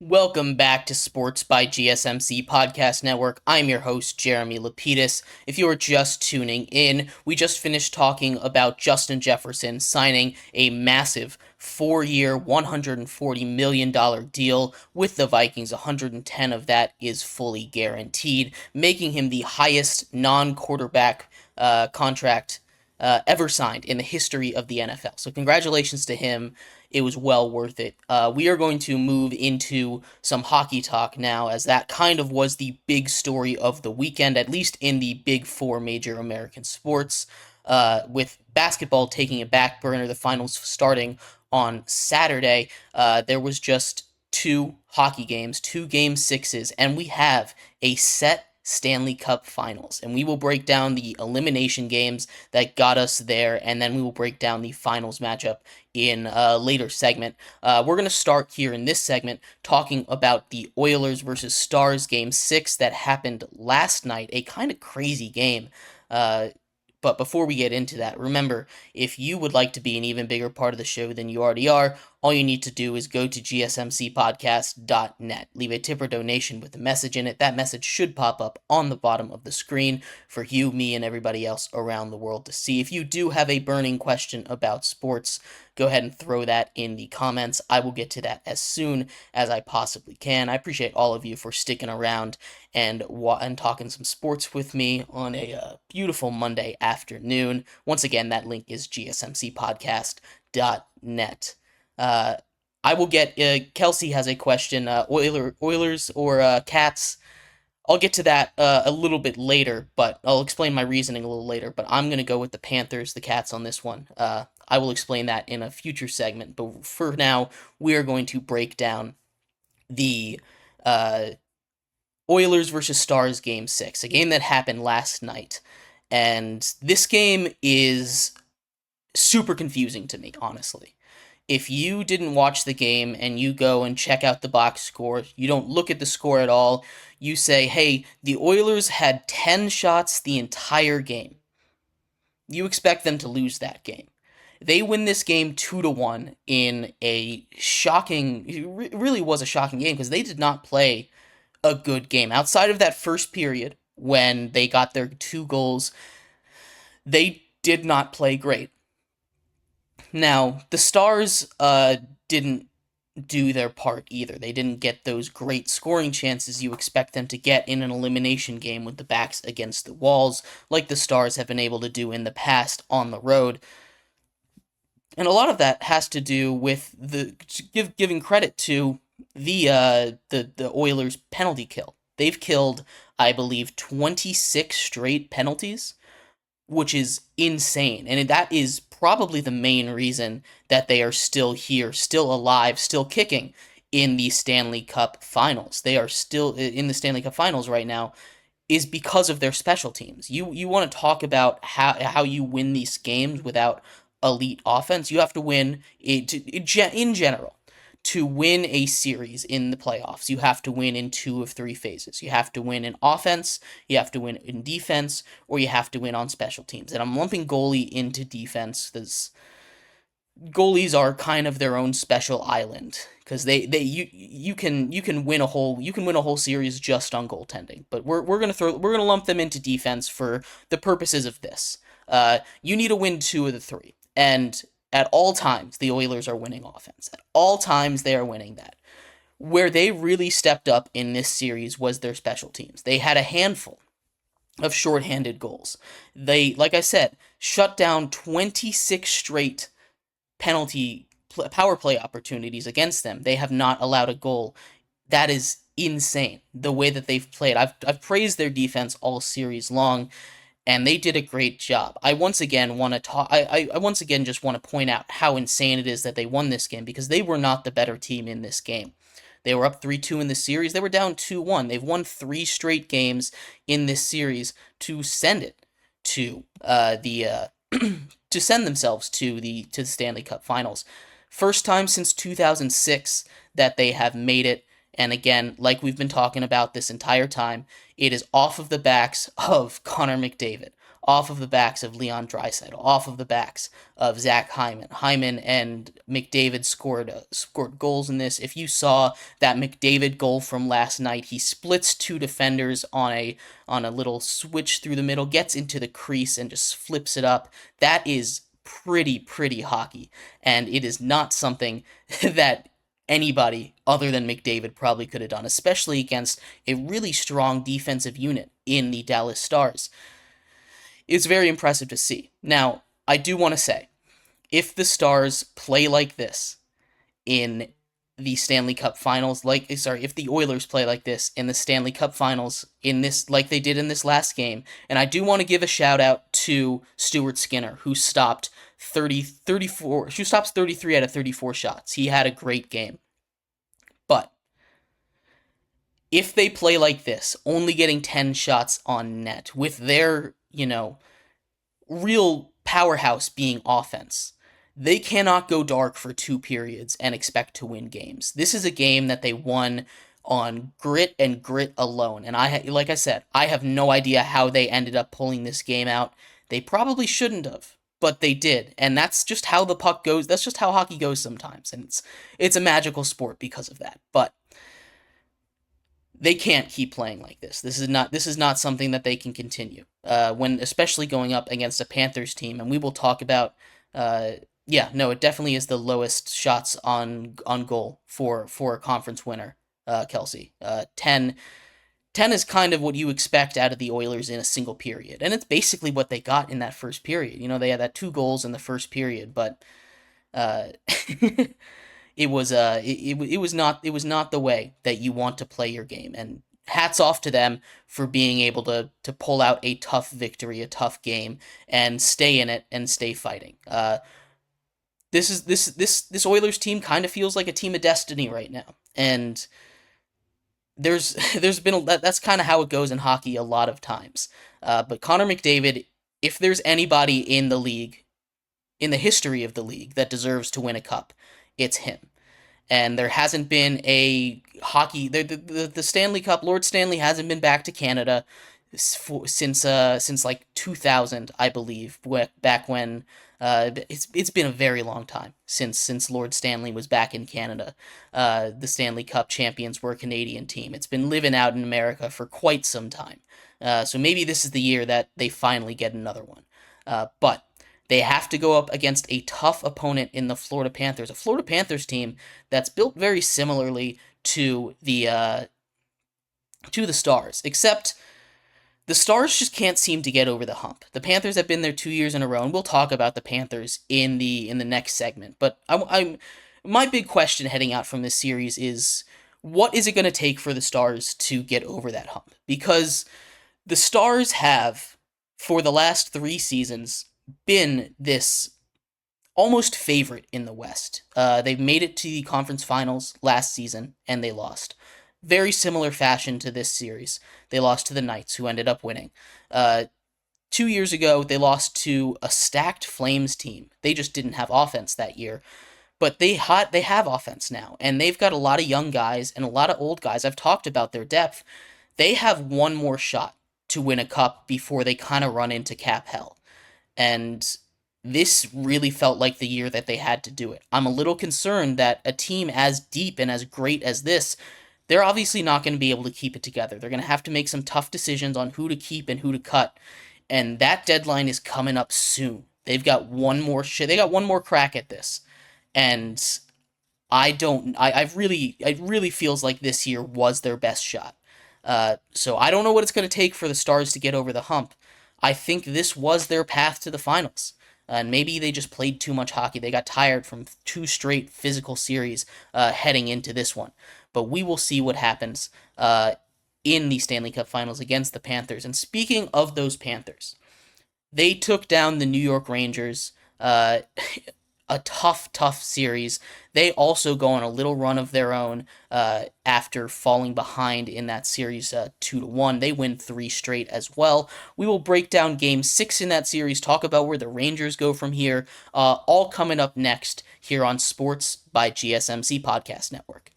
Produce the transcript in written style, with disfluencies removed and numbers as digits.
Welcome back to Sports by GSMC Podcast Network. I'm your host, Jeremy Lapidus. If you are just tuning in, we just finished talking about Justin Jefferson signing a massive 4-year, $140 million deal with the Vikings. 110 of that is fully guaranteed, making him the highest non-quarterback contract ever signed in the history of the NFL. So congratulations to him. It was well worth it. We are going to move into some hockey talk now, as that kind of was the big story of the weekend, at least in the big four major American sports, with basketball taking a back burner, the finals starting on Saturday. There was just two hockey games, two game sixes, and we have a set Stanley Cup Finals. And we will break down the elimination games that got us there, and then we will break down the finals matchup in a later segment. We're going to start here in this segment talking about the Oilers versus Stars Game 6 that happened last night, a kind of crazy game. But before we get into that, remember, if you would like to be an even bigger part of the show than you already are, all you need to do is go to GSMCPodcast.net. Leave a tip or donation with a message in it. That message should pop up on the bottom of the screen for you, me, and everybody else around the world to see. If you do have a burning question about sports, go ahead and throw that in the comments. I will get to that as soon as I possibly can. I appreciate all of you for sticking around and talking some sports with me on a beautiful Monday afternoon. Once again, that link is GSMCPodcast.net. I will get, Kelsey has a question, Oilers or Cats. I'll get to that a little bit later, but I'll explain my reasoning a little later, but I'm going to go with the Panthers, the Cats on this one. I will explain that in a future segment, but for now, we are going to break down the Oilers versus Stars Game 6, a game that happened last night. And this game is super confusing to me, honestly. If you didn't watch the game and you go and check out the box score, you don't look at the score at all, you say, hey, the Oilers had 10 shots the entire game. You expect them to lose that game. They win this game 2-1 in a shocking, it really was a shocking game because they did not play a good game. Outside of that first period, when they got their 2 goals, they did not play great. Now, the Stars didn't do their part either. They didn't get those great scoring chances you expect them to get in an elimination game with the backs against the walls, like the Stars have been able to do in the past on the road. And a lot of that has to do with giving credit to the Oilers' penalty kill. They've killed, I believe, 26 straight penalties, which is insane. And that is probably the main reason that they are still here, still alive, still kicking in the Stanley Cup Finals. They are still in the Stanley Cup Finals right now is because of their special teams. You want to talk about how you win these games without elite offense. You have to win it in general. To win a series in the playoffs, you have to win in 2 of 3 phases. You have to win in offense, you have to win in defense, or you have to win on special teams. And I'm lumping goalie into defense because goalies are kind of their own special island because you can win a whole series just on goaltending. But we're gonna lump them into defense for the purposes of this. You need to win 2 of the 3, and at all times, the Oilers are winning offense. At all times, they are winning that. Where they really stepped up in this series was their special teams. They had a handful of shorthanded goals. They, like I said, shut down 26 straight power play opportunities against them. They have not allowed a goal. That is insane, the way that they've played. I've praised their defense all series long, and they did a great job. I once again just want to point out how insane it is that they won this game, because they were not the better team in this game. They were up 3-2 in the series. They were down 2-1. They've won 3 straight games in this series to send it to to send themselves to the Stanley Cup Finals. First time since 2006 that they have made it. And again, like we've been talking about this entire time, it is off of the backs of Connor McDavid, off of the backs of Leon Draisaitl, off of the backs of Zach Hyman. Hyman and McDavid scored goals in this. If you saw that McDavid goal from last night, he splits two defenders on a little switch through the middle, gets into the crease and just flips it up. That is pretty hockey, and it is not something that anybody other than McDavid probably could have done, especially against a really strong defensive unit in the Dallas Stars. It's very impressive to see. Now, I do want to say, if the Stars play like this in the Stanley Cup Finals, if the Oilers play like this in the Stanley Cup Finals, in this, like they did in this last game, and I do want to give a shout out to Stuart Skinner, who stopped 33 out of 34 shots. He had a great game. But if they play like this, only getting 10 shots on net, with their, real powerhouse being offense, they cannot go dark for 2 periods and expect to win games. This is a game that they won on grit and grit alone. And like I said, I have no idea how they ended up pulling this game out. They probably shouldn't have, but they did. And that's just how the puck goes. That's just how hockey goes sometimes. And it's a magical sport because of that. But they can't keep playing like this. This is not something that they can continue. Especially going up against a Panthers team, and we will talk about. It definitely is the lowest shots on goal for a conference winner, Kelsey. 10 is kind of what you expect out of the Oilers in a single period, and it's basically what they got in that first period. They had that 2 goals in the first period, but it was not the way that you want to play your game. And hats off to them for being able to pull out a tough victory, a tough game, and stay in it and stay fighting. This Oilers team kind of feels like a team of destiny right now, and there's been that's kind of how it goes in hockey a lot of times. But Connor McDavid, if there's anybody in the league, in the history of the league, that deserves to win a cup, it's him. And there hasn't been a hockey. The Stanley Cup, Lord Stanley hasn't been back to Canada since like 2000, I believe. Back when it's been a very long time since Lord Stanley was back in Canada. The Stanley Cup champions were a Canadian team. It's been living out in America for quite some time. So maybe this is the year that they finally get another one. But they have to go up against a tough opponent in the Florida Panthers, a Florida Panthers team that's built very similarly to the Stars, except the Stars just can't seem to get over the hump. The Panthers have been there 2 years in a row, and we'll talk about the Panthers in the next segment. But my big question heading out from this series is, what is it going to take for the Stars to get over that hump? Because the Stars have, for the last 3 seasons, been this almost favorite in the West. They've made it to the conference finals last season, and they lost. Very similar fashion to this series. They lost to the Knights, who ended up winning. 2 years ago, they lost to a stacked Flames team. They just didn't have offense that year. But they have offense now, and they've got a lot of young guys and a lot of old guys. I've talked about their depth. They have one more shot to win a cup before they kind of run into cap hell. And this really felt like the year that they had to do it. I'm a little concerned that a team as deep and as great as this, they're obviously not going to be able to keep it together. They're going to have to make some tough decisions on who to keep and who to cut. And that deadline is coming up soon. They've got one more crack at this. And it really feels like this year was their best shot. So I don't know what it's going to take for the Stars to get over the hump. I think this was their path to the finals. And maybe they just played too much hockey. They got tired from 2 straight physical series heading into this one. But we will see what happens in the Stanley Cup Finals against the Panthers. And speaking of those Panthers, they took down the New York Rangers. A tough series. They also go on a little run of their own after falling behind in that series 2-1. They win 3 straight as well. We will break down Game 6 in that series, talk about where the Rangers go from here, all coming up next here on Sports by GSMC Podcast Network.